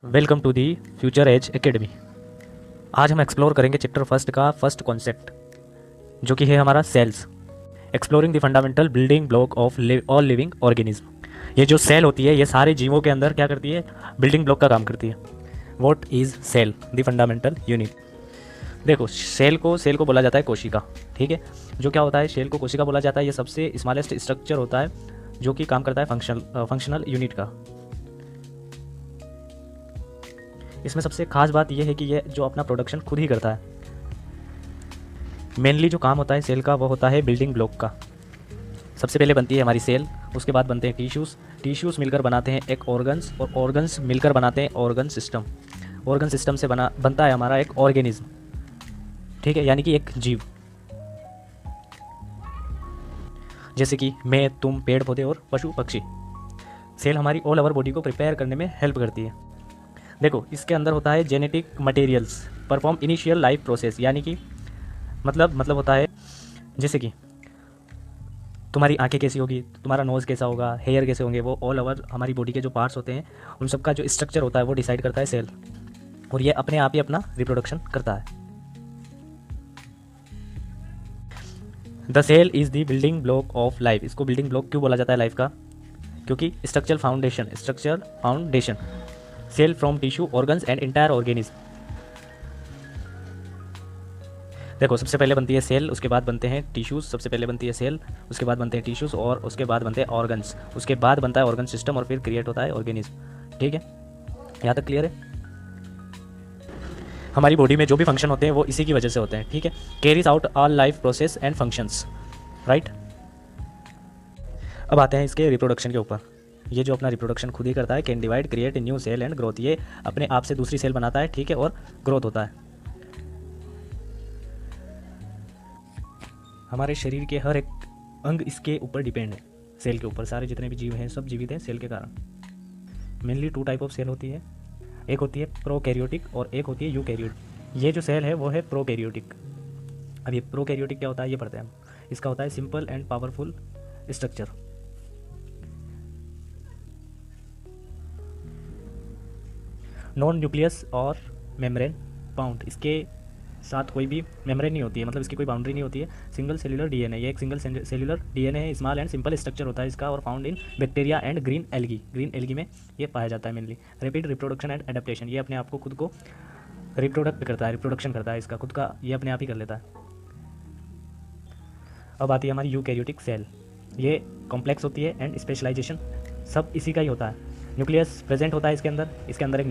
Welcome to the Future Age Academy. आज हम explore करेंगे चैप्टर फर्स्ट का फर्स्ट कॉन्सेप्ट, जो कि है हमारा cells, exploring the fundamental building block of all living organism. ये जो सेल होती है ये सारे जीवों के अंदर क्या करती है, बिल्डिंग ब्लॉक का काम करती है। What is cell, the fundamental unit. देखो सेल को बोला जाता है कोशिका, ठीक है। जो क्या होता है, सेल को कोशिका बोला जाता है। ये सबसे स्मॉलेस्ट स्ट्रक्चर होता है जो कि काम करता है फंक्शनल यूनिट का। इसमें सबसे खास बात यह है कि ये जो अपना प्रोडक्शन खुद ही करता है। मेनली जो काम होता है सेल का वो होता है बिल्डिंग ब्लॉक का। सबसे पहले बनती है हमारी सेल, उसके बाद बनते हैं टिश्यूज़ मिलकर बनाते हैं एक ऑर्गन्स, और ऑर्गन्स मिलकर बनाते हैं ऑर्गन सिस्टम। ऑर्गन सिस्टम से बनता है हमारा एक ऑर्गेनिज्म, ठीक है, यानी कि एक जीव, जैसे कि मैं, तुम, पेड़ पौधे और पशु पक्षी। सेल हमारी ऑल ओवर बॉडी को प्रिपेयर करने में हेल्प करती है। देखो इसके अंदर होता है genetic materials perform initial life process, यानी कि मतलब होता है जैसे कि तुम्हारी आंखें कैसी होगी, तुम्हारा नोज़ कैसा होगा, हेयर कैसे होंगे, वो ऑल ओवर हमारी बॉडी के जो पार्ट्स होते हैं उन सब का जो स्ट्रक्चर होता है वो डिसाइड करता है सेल, और ये अपने आप ही अपना रिप्रोडक्शन करता है। The cell is the building block of life. इसको बिल्डिंग ब्लॉक क्यों बोला जाता है लाइफ का, क्योंकि structure foundation cell from tissue organs and entire organism. देखो सबसे पहले बनती है सेल, उसके बाद बनते हैं टिश्यूज़। सबसे पहले बनती है सेल, उसके बाद बनते हैं टिश्यूज़, और उसके बाद बनते हैं ऑर्गन्स, उसके बाद बनता है ऑर्गन सिस्टम, और फिर क्रिएट होता है ऑर्गेनिज्म। ठीक है, यहाँ तक क्लियर है। हमारी बॉडी में जो भी फंक्शन होते हैं वो इसी की वजह से होते हैं, ठीक है। Carries out all life process and functions, right. अब आते हैं इसके रिप्रोडक्शन के ऊपर। ये जो अपना रिप्रोडक्शन खुद ही करता है, can divide, create new cell and growth. ये अपने आप से दूसरी सेल बनाता है, ठीक है, और ग्रोथ होता है। हमारे शरीर के हर एक अंग इसके ऊपर डिपेंड है, सेल के ऊपर। सारे जितने भी जीव हैं सब जीवित हैं सेल के कारण। मेनली 2 टाइप ऑफ सेल होती है, एक होती है प्रोकैरियोटिक और एक होती है यूकैरियोटिक। ये जो सेल है वो है प्रोकैरियोटिक। अब ये प्रोकैरियोटिक क्या होता है ये पढ़ते हैं हम। इसका होता है simple and powerful structure. Non nucleus और मेम्ब्रेन बाउंड, इसके साथ कोई भी मेम्ब्रेन नहीं होती है, मतलब इसकी कोई बाउंड्री नहीं होती है। सिंगल सेल्यूलर डीएनए, ये एक सिंगल सेल्यूलर डीएनए है। स्मॉल एंड सिंपल स्ट्रक्चर होता है इसका, और found in bacteria and green algae में ये पाया जाता है mainly. Rapid reproduction and adaptation, ये अपने आप को खुद को रिप्रोडक्शन करता है इसका खुद का, ये अपने आप ही कर लेता है। अब आती है हमारी यूकैरियोटिक सेल। ये कॉम्प्लेक्स होती है एंड स्पेशलाइजेशन सब इसी का ही होता है। न्यूक्लियस प्रेजेंट होता है इसके अंदर एक